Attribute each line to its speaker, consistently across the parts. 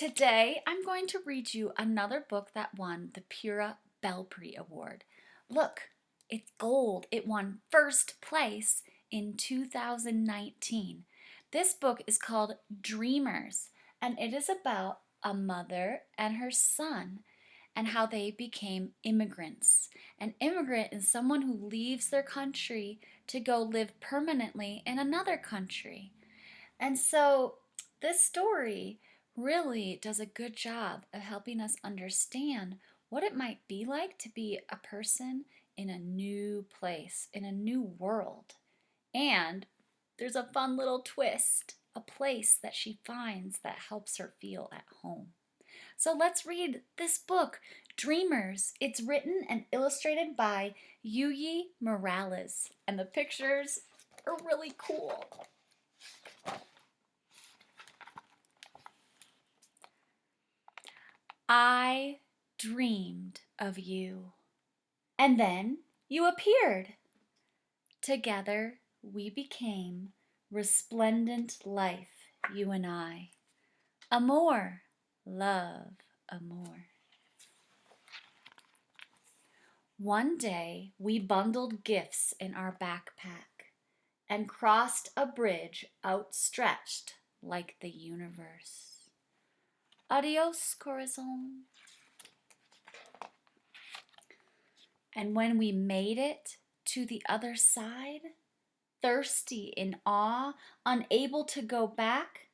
Speaker 1: Today, I'm going to read you another book that won the Pura Belpre Award. Look, it's gold. It won first place in 2019. This book is called Dreamers, and it is about a mother and her son and how they became immigrants. An immigrant is someone who leaves their country to go live permanently in another country. And so this story really does a good job of helping us understand what it might be like to be a person in a new place, in a new world. And there's a fun little twist, a place that she finds that helps her feel at home. So let's read this book, Dreamers. It's written and illustrated by Yuyi Morales, and the pictures are really cool. I dreamed of you, and then you appeared. Together we became resplendent life, you and I. Amor, love, amor. One day we bundled gifts in our backpack and crossed a bridge outstretched like the universe. Adios, corazon. And when we made it to the other side, thirsty in awe, unable to go back,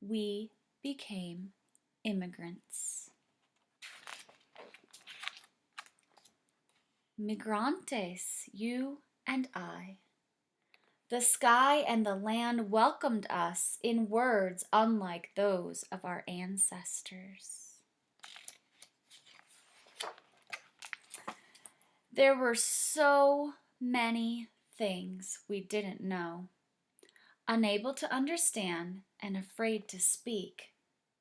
Speaker 1: we became immigrants. Migrantes, you and I. The sky and the land welcomed us in words unlike those of our ancestors. There were so many things we didn't know. Unable to understand and afraid to speak,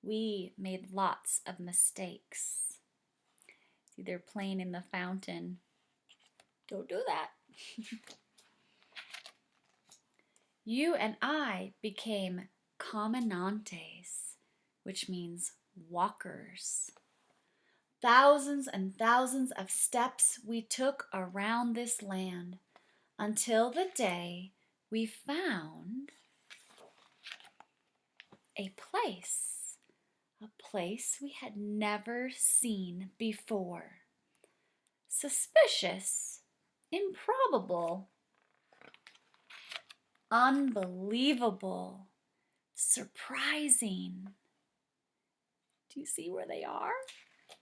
Speaker 1: we made lots of mistakes. See, they're playing in the fountain. Don't do that. You and I became caminantes, which means walkers. Thousands and thousands of steps we took around this land until the day we found a place we had never seen before. Suspicious, improbable, unbelievable, surprising. Do you see where they are?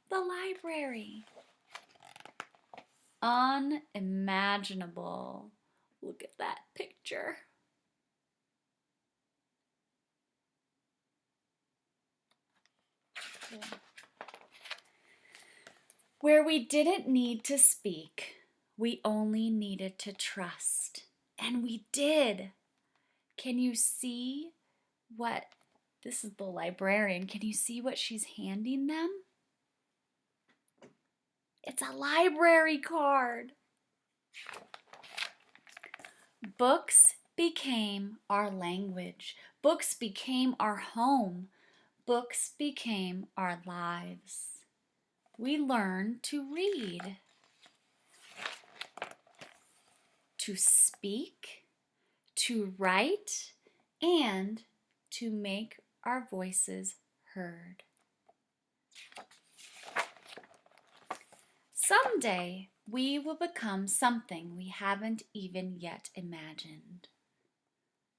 Speaker 1: The library. Unimaginable. Look at that picture. Yeah. Where we didn't need to speak, we only needed to trust. And we did. Can you see what, this is the librarian, can you see what she's handing them? It's a library card. Books became our language. Books became our home. Books became our lives. We learned to read, to speak, to write, and to make our voices heard. Someday, we will become something we haven't even yet imagined.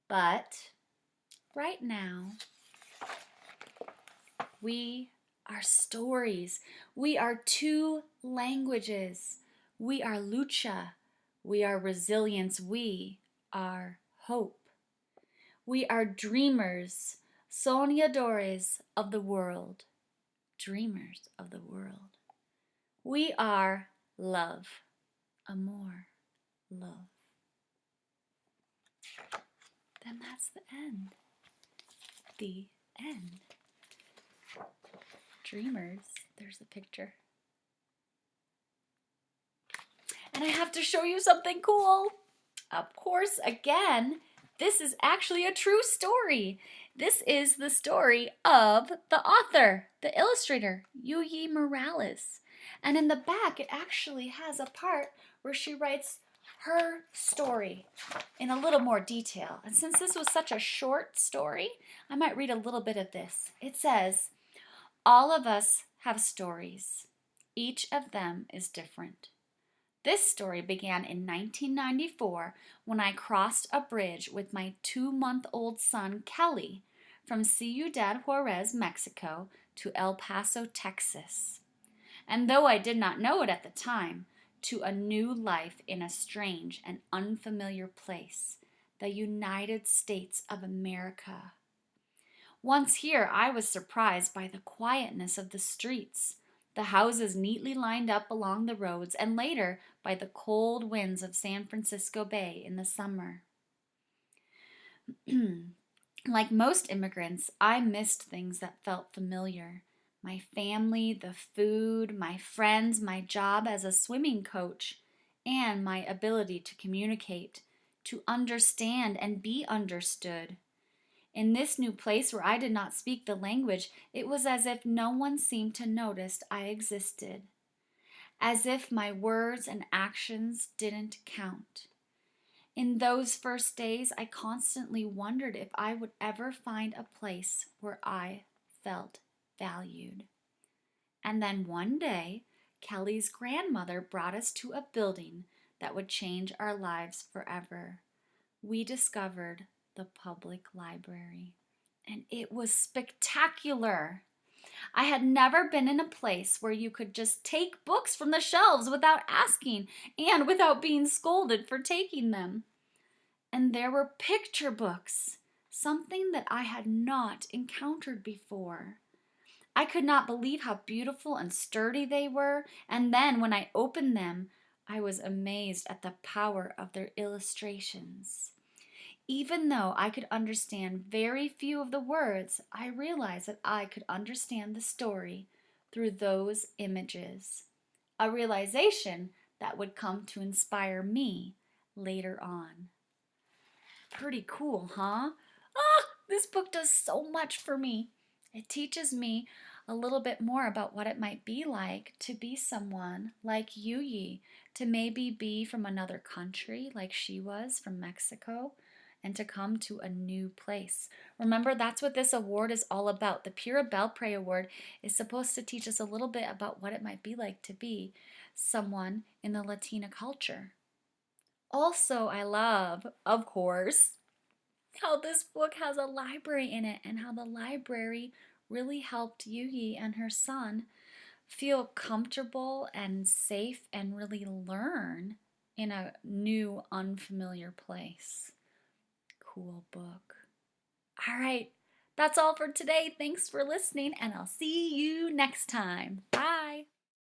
Speaker 1: But right now, we are stories. We are two languages. We are lucha. We are resilience. We are hope. We are dreamers, soñadores of the world. Dreamers of the world. We are love, amor, love. Then that's the end. The end. Dreamers. There's the picture. And I have to show you something cool. Of course, again, This is actually a true story. This is the story of the author, the illustrator, Yuyi Morales. And in the back, it actually has a part where she writes her story in a little more detail. And since this was such a short story, I might read a little bit of this. It says, all of us have stories. Each of them is different. This story began in 1994 when I crossed a bridge with my 2-month-old son, Kelly, from Ciudad Juarez, Mexico, to El Paso, Texas. And though I did not know it at the time, to a new life in a strange and unfamiliar place, the United States of America. Once here, I was surprised by the quietness of the streets, the houses neatly lined up along the roads, and later by the cold winds of San Francisco Bay in the summer. Like most immigrants, I missed things that felt familiar. My family, the food, my friends, my job as a swimming coach, and my ability to communicate, to understand and be understood. In this new place where I did not speak the language, it was as if no one seemed to notice I existed, as if my words and actions didn't count. In those first days, I constantly wondered if I would ever find a place where I felt valued. And then one day, Kelly's grandmother brought us to a building that would change our lives forever. We discovered the public library, and it was spectacular. I had never been in a place where you could just take books from the shelves without asking and without being scolded for taking them. And there were picture books, something that I had not encountered before. I could not believe how beautiful and sturdy they were, and then when I opened them, I was amazed at the power of their illustrations. Even though I could understand very few of the words, I realized that I could understand the story through those images. A realization that would come to inspire me later on. Pretty cool, huh? This book does so much for me. It teaches me a little bit more about what it might be like to be someone like Yuyi, to maybe be from another country like she was from Mexico, and to come to a new place. Remember, that's what this award is all about. The Pura Belpre Award is supposed to teach us a little bit about what it might be like to be someone in the Latina culture. Also, I love, of course, how this book has a library in it and how the library really helped Yuyi and her son feel comfortable and safe and really learn in a new, unfamiliar place. Cool book. All right, that's all for today. Thanks for listening, and I'll see you next time. Bye.